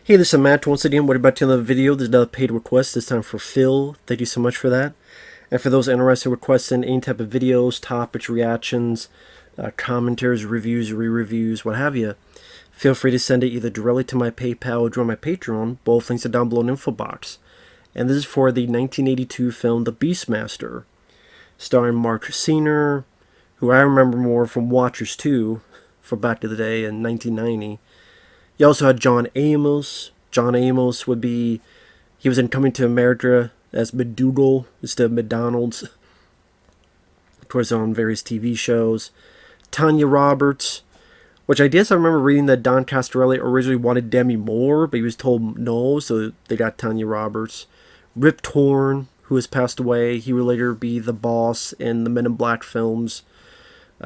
Hey, this is Matt once again. What about another video? There's another paid request, this time for Phil. Thank you so much for that. And for those interested in requesting any type of videos, topics, reactions, commentaries, reviews, re-reviews, what have you, feel free to send it either directly to my PayPal or join my Patreon. Both links are down below in the info box. And this is for the 1982 film The Beastmaster, starring Marc Singer, who I remember more from Watchers 2, from back in the day in 1990. You also had John Amos. John Amos would be, he was in Coming to America as McDougal instead of McDonald's. Of course, on various TV shows. Tanya Roberts, which I guess I remember reading that Don Coscarelli originally wanted Demi Moore, but he was told no, so they got Tanya Roberts. Rip Torn, who has passed away. He would later be the boss in the Men in Black films.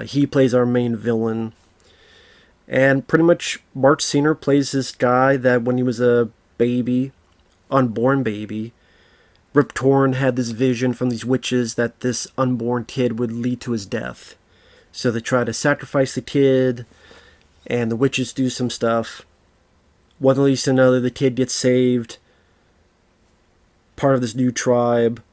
He plays our main villain. And pretty much Marc Singer plays this guy that when he was a baby, unborn baby, Rip Torn had this vision from these witches that this unborn kid would lead to his death. So they try to sacrifice the kid, and the witches do some stuff. One leads to another, the kid gets saved, part of this new tribe.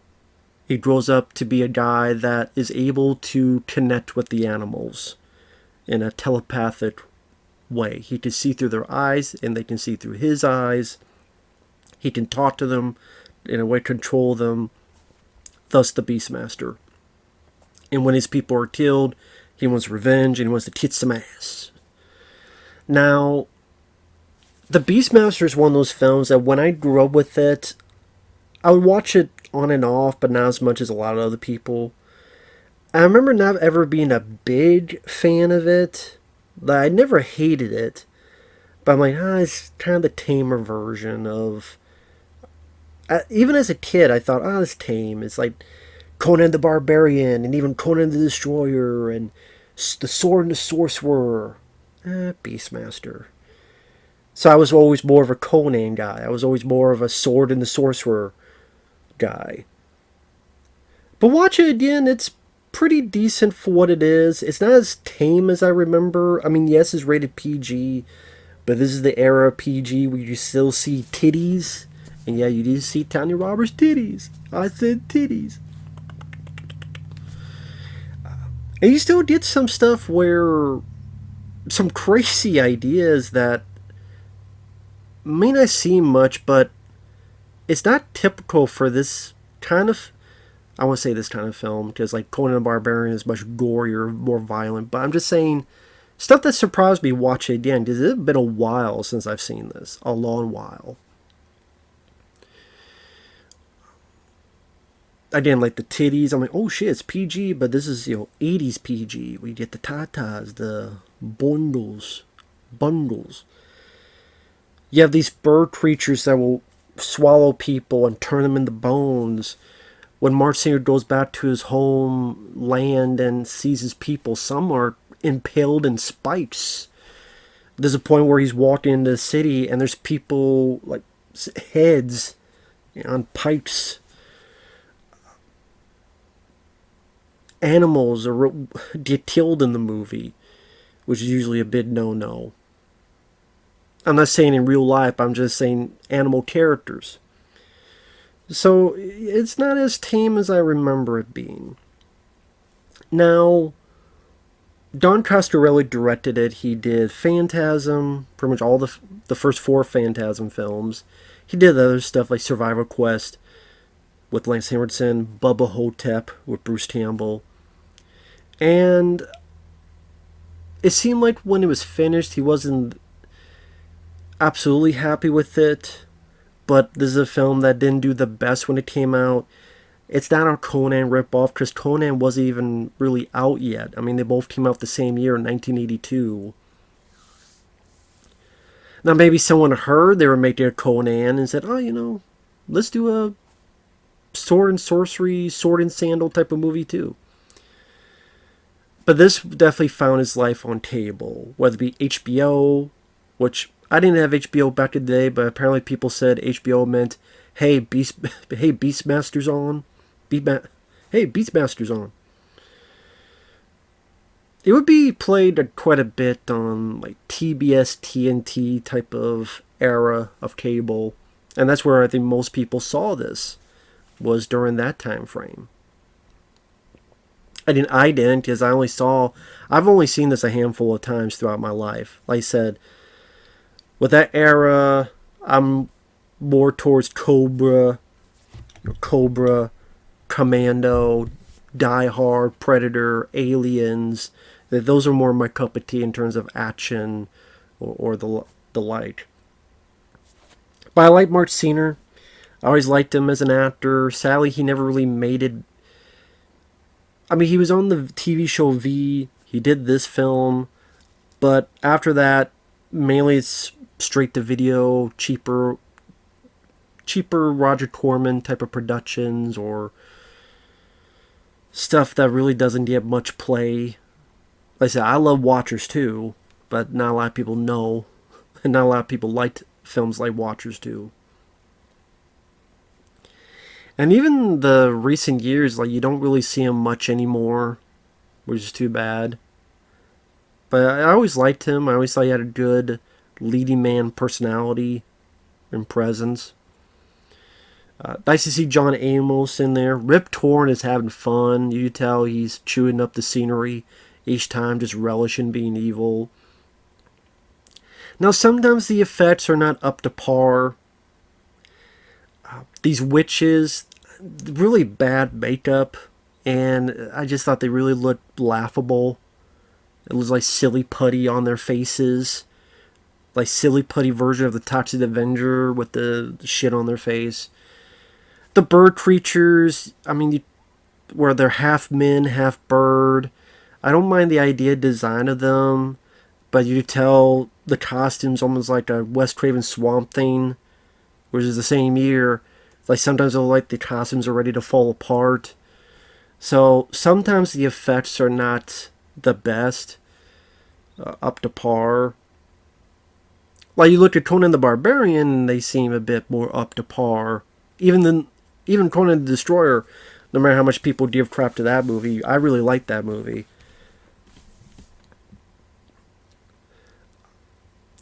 He grows up to be a guy that is able to connect with the animals in a telepathic way. He can see through their eyes, and they can see through his eyes. He can talk to them, in a way control them, thus the Beastmaster. And when his people are killed, he wants revenge, and he wants to kick some ass. Now, the Beastmaster is one of those films that when I grew up with it, I would watch it on and off, but not as much as a lot of other people. I remember not ever being a big fan of it. I never hated it, but I'm like, it's kind of the tamer version of... even as a kid, I thought, it's tame. It's like Conan the Barbarian, and even Conan the Destroyer, and the Sword and the Sorcerer. Beastmaster. So I was always more of a Conan guy. I was always more of a Sword and the Sorcerer guy. But watch it again, it's pretty decent for what it is. It's not as tame as I remember. I mean, yes, it's rated PG, but this is the era of PG where you still see titties. And yeah, you do see Tanya Roberts' titties. I said titties. And you still get some stuff where some crazy ideas that may not seem much, but it's not typical for this kind of... I want to say this kind of film, because like Conan the Barbarian is much gorier, more violent. But I'm just saying, stuff that surprised me watching it again, because it's been a while since I've seen this. A long while. Again, like the titties, I'm like, oh shit, it's PG, but this is, 80s PG. We get the tatas, the bundles. You have these bird creatures that will swallow people and turn them into bones. When Marc Singer goes back to his homeland and sees his people, some are impaled in spikes. There's a point where he's walking into the city and there's people, like, heads on pikes. Animals get killed in the movie, which is usually a big no-no. I'm not saying in real life, I'm just saying animal characters. So, it's not as tame as I remember it being. Now, Don Coscarelli directed it. He did Phantasm, pretty much all the first 4 Phantasm films. He did other stuff like Survival Quest with Lance Henriksen, Bubba Hotep with Bruce Campbell. And it seemed like when it was finished, he wasn't absolutely happy with it. But this is a film that didn't do the best when it came out. It's not a Conan ripoff, because Conan wasn't even really out yet. I mean, they both came out the same year, in 1982. Now, maybe someone heard they were making a Conan and said, let's do a sword and sorcery, sword and sandal type of movie too. But this definitely found its life on cable, whether it be HBO, which... I didn't have HBO back in the day, but apparently people said HBO meant, hey, Beastmaster's on. Hey, Beastmaster's on. it would be played quite a bit on like TBS, TNT type of era of cable, and that's where I think most people saw this, was during that time frame. I didn't because I've only seen this a handful of times throughout my life. Like I said, with that era, I'm more towards Cobra, Commando, Die Hard, Predator, Aliens. Those are more my cup of tea in terms of action or the like. But I like Marc Singer. I always liked him as an actor. Sadly, he never really made it. I mean, he was on the TV show V. He did this film. But after that, mainly it's straight to video, cheaper Roger Corman type of productions, or stuff that really doesn't get much play. Like I said, I love Watchers too, but not a lot of people know, and not a lot of people liked films like Watchers too. And even the recent years, like, you don't really see him much anymore, which is too bad. But I always liked him. I always thought he had a good leading man personality and presence. Nice to see John Amos in there. Rip Torn is having fun. You can tell he's chewing up the scenery each time, just relishing being evil. Now, sometimes the effects are not up to par. These witches, really bad makeup, and I just thought they really looked laughable. It was like silly putty on their faces. Like silly putty version of the Toxic Avenger with the shit on their face. The bird creatures, I mean, where they're half men, half bird. I don't mind the idea design of them, but you tell the costumes almost like a Wes Craven Swamp Thing, which is the same year. Like sometimes they'll like the costumes are ready to fall apart. So sometimes the effects are not the best, up to par. Like you look at Conan the Barbarian, and they seem a bit more up to par. Even Conan the Destroyer, no matter how much people give crap to that movie, I really like that movie.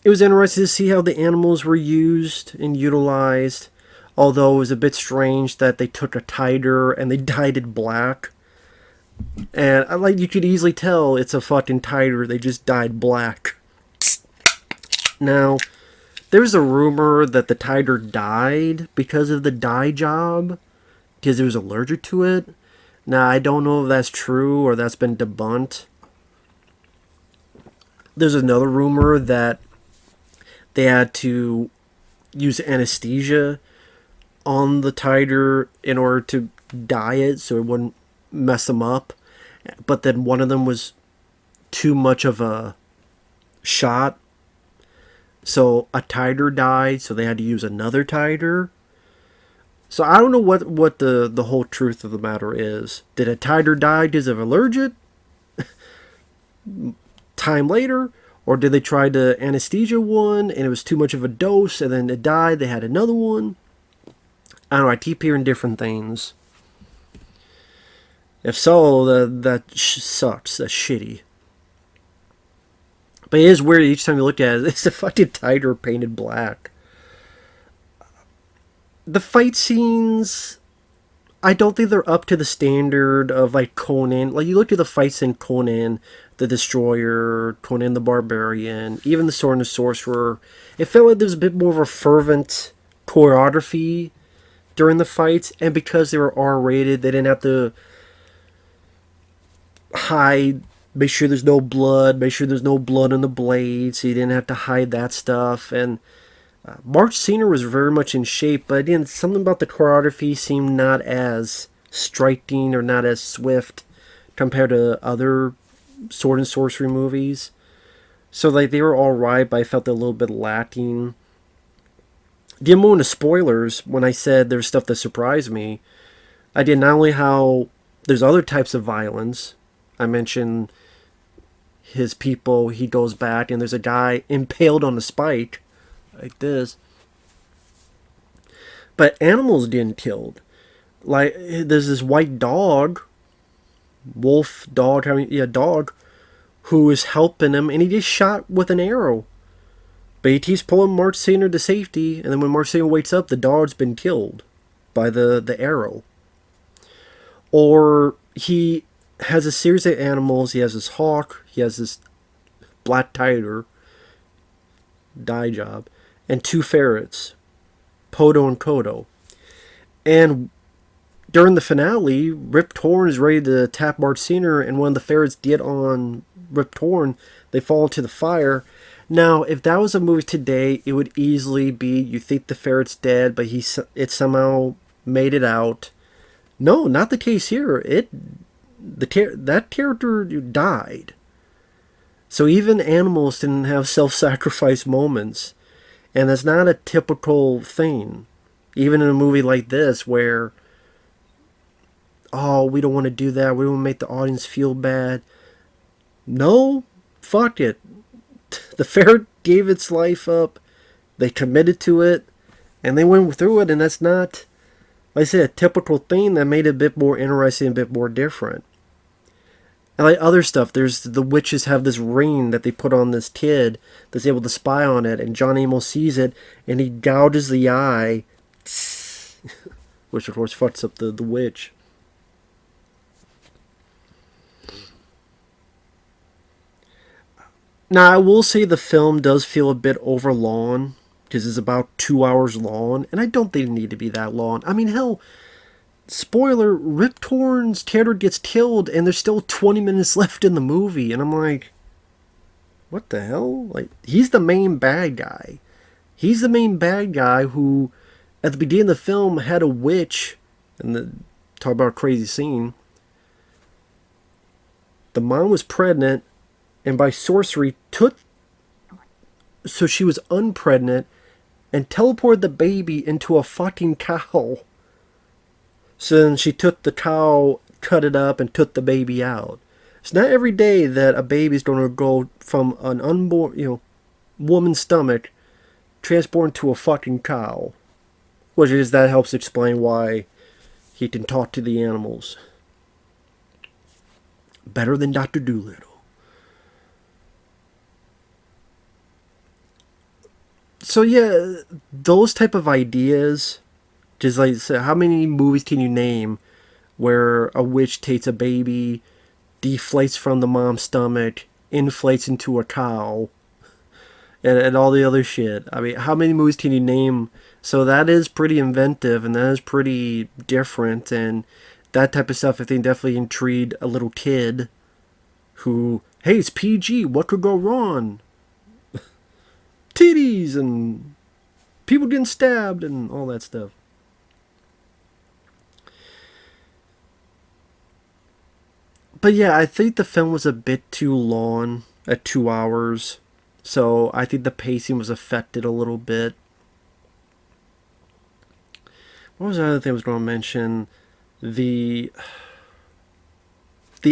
It was interesting to see how the animals were used and utilized. Although it was a bit strange that they took a tiger and they dyed it black. And like you could easily tell it's a fucking tiger. They just dyed black. Now, there's a rumor that the tiger died because of the dye job, because it was allergic to it. Now, I don't know if that's true or that's been debunked. There's another rumor that they had to use anesthesia on the tiger in order to dye it so it wouldn't mess them up. But then one of them was too much of a shot. So a tiger died, so they had to use another tiger. So I don't know what the whole truth of the matter is. Did a tiger die because of allergic? Time later? Or did they try to anesthesia one and it was too much of a dose and then it died, they had another one? I don't know, I keep hearing different things. If so, that sucks. That's shitty. But it is weird each time you look at it. It's a fucking tiger painted black. The fight scenes, I don't think they're up to the standard of like Conan. Like you look at the fights in Conan the Destroyer, Conan the Barbarian, even the Sword and the Sorcerer. It felt like there was a bit more of a fervent choreography during the fights, and because they were R-rated, they didn't have to hide, make sure there's no blood, make sure there's no blood on the blade, so you didn't have to hide that stuff. And Marc Singer was very much in shape, but again, something about the choreography seemed not as striking or not as swift compared to other sword and sorcery movies. So like they were alright, but I felt they're a little bit lacking. Get more into spoilers. When I said there's stuff that surprised me, I did not only how there's other types of violence. I mentioned his people, he goes back and there's a guy impaled on a spike like this, but animals getting killed. Like there's this white dog, wolf dog, dog, who is helping him, and he gets shot with an arrow. But he keeps pulling Marc Singer to safety, and then when Marc Singer wakes up, the dog's been killed by the arrow. Or he has a series of animals. He has this hawk, he has this black tiger, dye job, and 2 ferrets, Podo and Kodo. And during the finale, Rip Torn is ready to tap Marc Singer, and when the ferrets get on Rip Torn, they fall into the fire. Now, if that was a movie today, it would easily be, you think the ferret's dead, but it somehow made it out. No, not the case here. That character died. So even animals didn't have self-sacrifice moments. And that's not a typical thing. Even in a movie like this where, oh, we don't want to do that. We don't want to make the audience feel bad. No, fuck it. The ferret gave its life up. They committed to it. And they went through it. And that's not, like I said, a typical thing that made it a bit more interesting, a bit more different. And like other stuff, there's the witches have this ring that they put on this kid that's able to spy on it, and John Amos sees it, and he gouges the eye, which of course fucks up the witch. Now, I will say the film does feel a bit overlong, because it's about 2 hours long, and I don't think it need to be that long. I mean, hell, spoiler, Rip Torn's character gets killed, and there's still 20 minutes left in the movie, and I'm like, what the hell? Like, he's the main bad guy. He's the main bad guy who, at the beginning of the film, had a witch, and talk about a crazy scene. The mom was pregnant, and by sorcery so she was unpregnant, and teleported the baby into a fucking cow. So then she took the cow, cut it up, and took the baby out. It's not every day that a baby's going to go from an unborn, woman's stomach, transported to a fucking cow. Which is, that helps explain why he can talk to the animals. Better than Dr. Dolittle. So yeah, those type of ideas, just like, so how many movies can you name where a witch takes a baby, deflates from the mom's stomach, inflates into a cow, and all the other shit? I mean, how many movies can you name? So that is pretty inventive, and that is pretty different, and that type of stuff I think definitely intrigued a little kid who, hey, it's PG, what could go wrong? Titties and people getting stabbed and all that stuff. But yeah, I think the film was a bit too long at 2 hours. So I think the pacing was affected a little bit. What was the other thing I was going to mention? The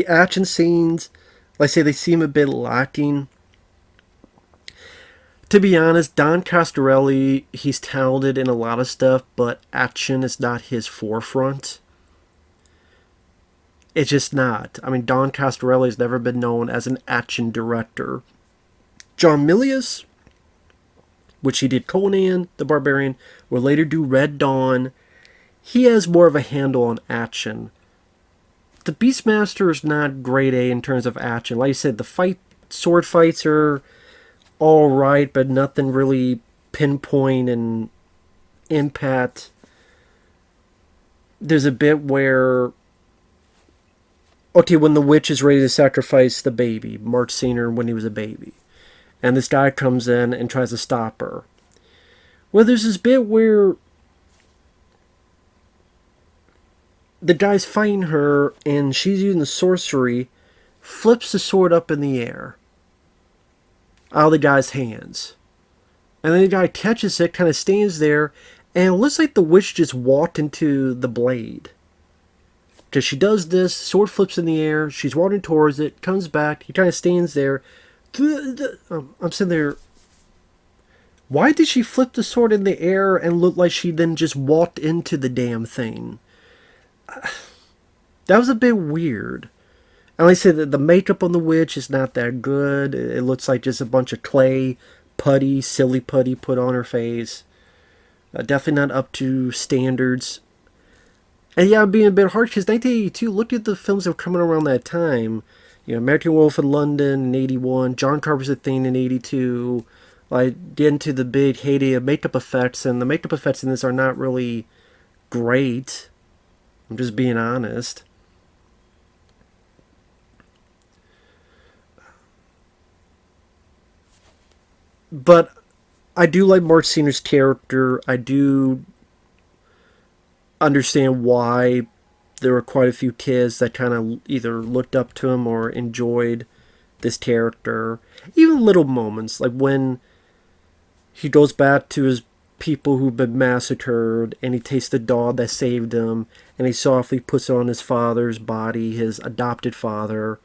action scenes, like I say, they seem a bit lacking. To be honest, Don Coscarelli, he's talented in a lot of stuff, but action is not his forefront. It's just not. I mean, Don Coscarelli has never been known as an action director. John Milius, which he did Conan the Barbarian, will later do Red Dawn. He has more of a handle on action. The Beastmaster is not grade A in terms of action. Like I said, the sword fights are alright, but nothing really pinpoint and impact. There's a bit where, okay, when the witch is ready to sacrifice the baby, Marc Singer when he was a baby, and this guy comes in and tries to stop her. Well, there's this bit where the guy's fighting her, and she's using the sorcery, flips the sword up in the air out of the guy's hands. And then the guy catches it, kind of stands there, and it looks like the witch just walked into the blade. Because she does this, sword flips in the air, she's walking towards it, comes back, he kind of stands there. I'm sitting there, why did she flip the sword in the air and look like she then just walked into the damn thing? That was a bit weird. And like I said, the makeup on the witch is not that good. It looks like just a bunch of clay putty, silly putty put on her face. Definitely not up to standards. And yeah, I'm being a bit harsh because 1982, look at the films that were coming around that time. You know, American Wolf in London in 81, John Carpenter's Thing in 82. Like, get into the big heyday of makeup effects, and the makeup effects in this are not really great. I'm just being honest. But I do like Marc Singer's character. I do understand why there were quite a few kids that kind of either looked up to him or enjoyed this character. Even little moments, like when he goes back to his people who've been massacred and he takes the dog that saved him and he softly puts it on his father's body, his adopted father,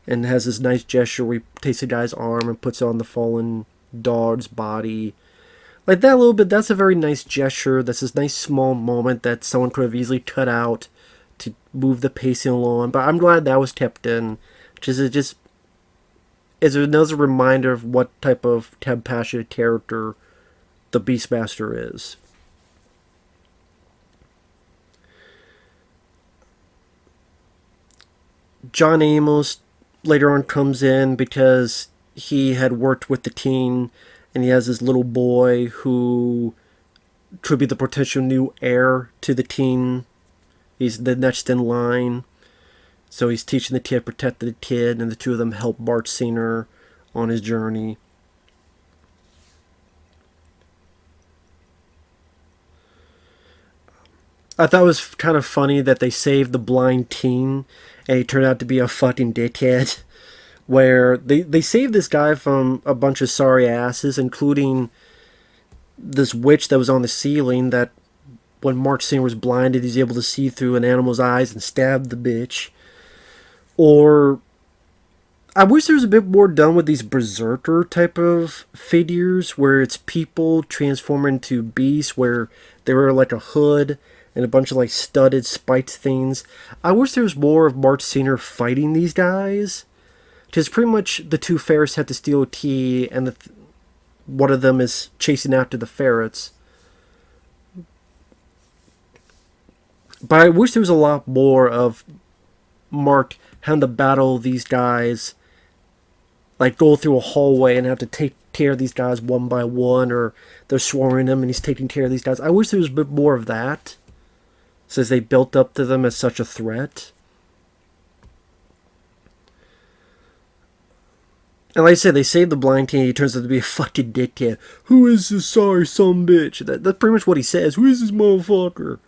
and has this nice gesture where he takes the guy's arm and puts it on the fallen dog's body. Like that little bit, that's a very nice gesture. That's this nice small moment that someone could have easily cut out to move the pacing along. But I'm glad that was kept in. It just is another reminder of what type of passionate character the Beastmaster is. John Amos later on comes in because he had worked with the teen and he has this little boy who could be the potential new heir to the teen. He's the next in line. So he's teaching the kid, protect the kid, and the two of them help Marc Singer on his journey. I thought it was kind of funny that they saved the blind teen and he turned out to be a fucking dickhead. Where they saved this guy from a bunch of sorry asses, including this witch that was on the ceiling that when Marc Singer was blinded, he's able to see through an animal's eyes and stab the bitch. Or I wish there was a bit more done with these berserker type of figures where it's people transforming into beasts, where they were like a hood and a bunch of like studded spiked things. I wish there was more of Marc Singer fighting these guys. Because pretty much the two ferrets have to steal a key, and one of them is chasing after the ferrets. But I wish there was a lot more of Mark having to battle these guys, like go through a hallway and have to take care of these guys one by one, or they're swarming them and he's taking care of these guys. I wish there was a bit more of that, since they built up to them as such a threat. And like I said, they saved the blind teen. He turns out to be a fucking dickhead. Who is this sorry son bitch? That's pretty much what he says. Who is this motherfucker?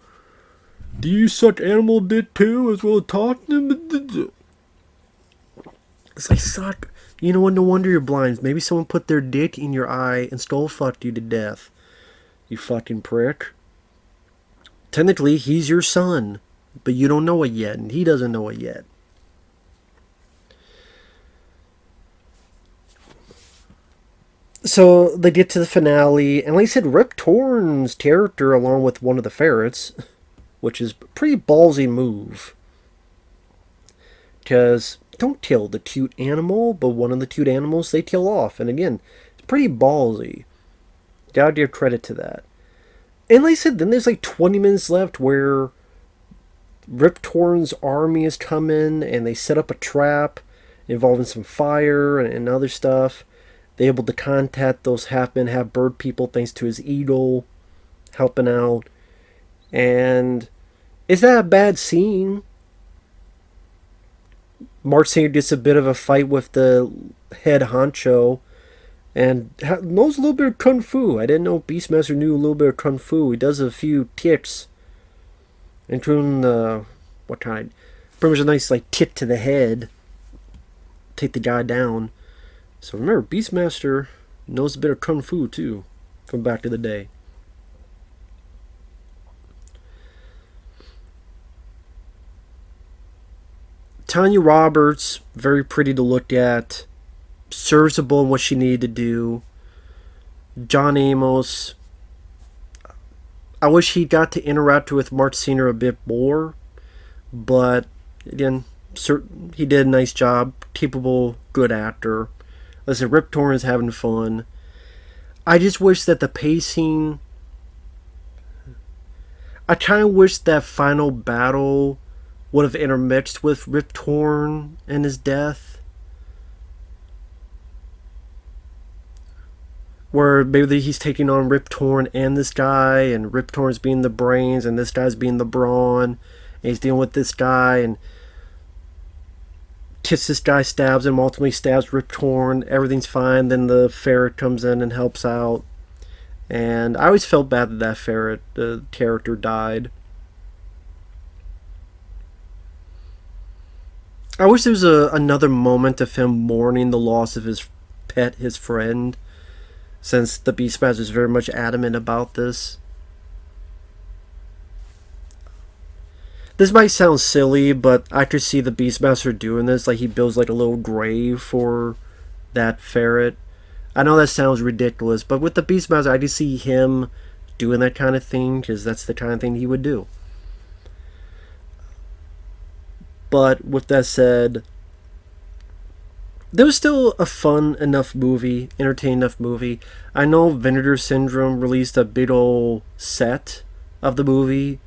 Do you suck animal dick too, as well as talking? It's like, suck. You know what? No wonder you're blind. Maybe someone put their dick in your eye and skull fucked you to death. You fucking prick. Technically, he's your son. But you don't know it yet, and he doesn't know it yet. So they get to the finale, and like I said, Rip Torn's character, along with one of the ferrets, which is a pretty ballsy move. Because don't kill the cute animal, but one of the cute animals they kill off. And again, it's pretty ballsy. Gotta give credit to that. And like I said, then there's like 20 minutes left where Rip Torn's army is coming, and they set up a trap involving some fire and other stuff. They're able to contact those half-men, half-bird people thanks to his eagle helping out. And is that a bad scene? Marc Singer gets a bit of a fight with the head honcho and knows a little bit of kung fu. I didn't know Beastmaster knew a little bit of kung fu. He does a few kicks, including the, what kind? Pretty much a nice like kick to the head. Take the guy down. So remember, Beastmaster knows a bit of kung fu too, from back in the day. Tanya Roberts, very pretty to look at, serviceable in what she needed to do. John Amos, I wish he got to interact with Marc Singer a bit more, but again, he did a nice job. Capable, good actor. Listen, Rip Torn is having fun. I just wish that the pacing. I kind of wish that final battle would have intermixed with Rip Torn and his death. Where maybe he's taking on Rip Torn and this guy, and Rip Torn's being the brains, and this guy's being the brawn, and he's dealing with this guy, and this guy, stabs him, ultimately stabs Rip Torn, everything's fine, then the ferret comes in and helps out. And I always felt bad that that ferret, the character, died. I wish there was another moment of him mourning the loss of his pet, his friend, since the Beastmaster is very much adamant about this. This might sound silly, but I could see the Beastmaster doing this. Like, he builds like a little grave for that ferret. I know that sounds ridiculous, but with the Beastmaster, I just see him doing that kind of thing, because that's the kind of thing he would do. But with that said, there was still a fun enough movie, entertaining enough movie. I know Vinegar Syndrome released a big old set of the movie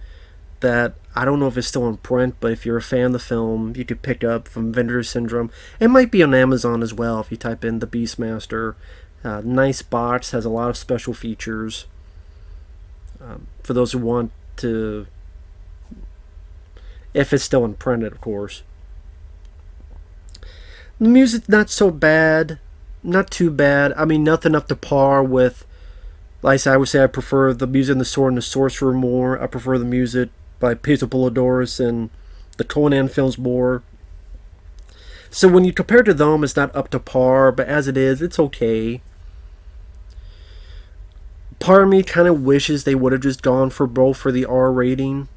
that I don't know if it's still in print, but if you're a fan of the film, you could pick up from Vinegar Syndrome. It might be on Amazon as well if you type in The Beastmaster. Nice box, has a lot of special features. For those who want to, if it's still in print, of course. The music's not so bad, not too bad. I mean, nothing up to par with, like I said, I would say I prefer the music in The Sword and the Sorcerer more. I prefer the music by Pedro Polidorus and the Conan films more. So when you compare to them, it's not up to par, but as it is, it's okay. Part of me kind of wishes they would have just gone for both for the R rating.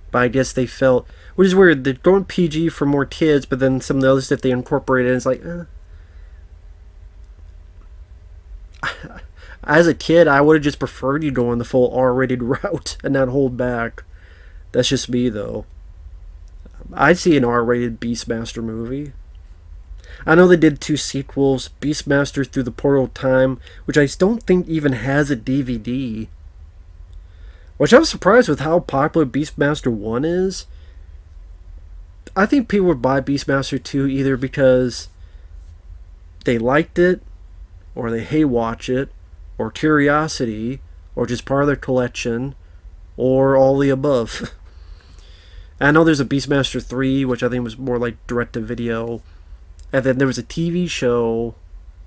But I guess they felt, which is weird, they're going PG for more kids, but then some of the other stuff they incorporated, it's like, As a kid, I would have just preferred you going the full R-rated route and not hold back. That's just me, though. I'd see an R-rated Beastmaster movie. I know they did 2 sequels, Beastmaster Through the Portal of Time, which I don't think even has a DVD. Which I'm surprised with how popular Beastmaster 1 is. I think people would buy Beastmaster 2 either because they liked it, or they hate watch it, or curiosity, or just part of their collection, or all the above. I know there's a Beastmaster 3, which I think was more like direct-to-video. And then there was a TV show,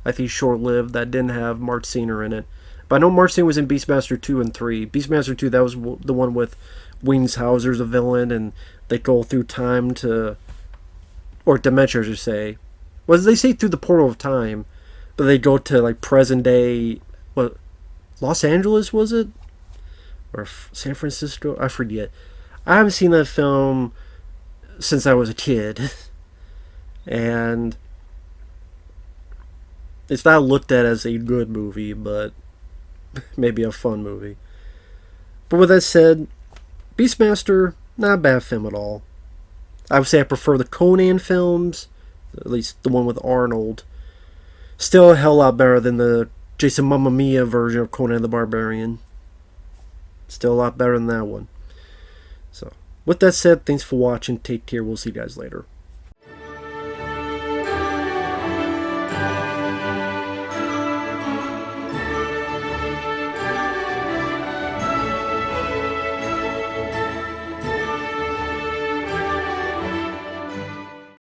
I think short-lived, that didn't have Marc Singer in it. But I know Marc Singer was in Beastmaster 2 and 3. Beastmaster 2, that was the one with Wings Hauser's a villain, and they go through time to, or dimension, I should say. Well, they say through the portal of time, but they go to like present day, what, Los Angeles was it? Or San Francisco? I forget. I haven't seen that film since I was a kid. And it's not looked at as a good movie, but maybe a fun movie. But with that said, Beastmaster, not a bad film at all. I would say I prefer the Conan films, at least the one with Arnold. Still a hell lot better than the Jason Mamma Mia version of Conan the Barbarian. Still a lot better than that one. So, with that said, thanks for watching. Take care. We'll see you guys later.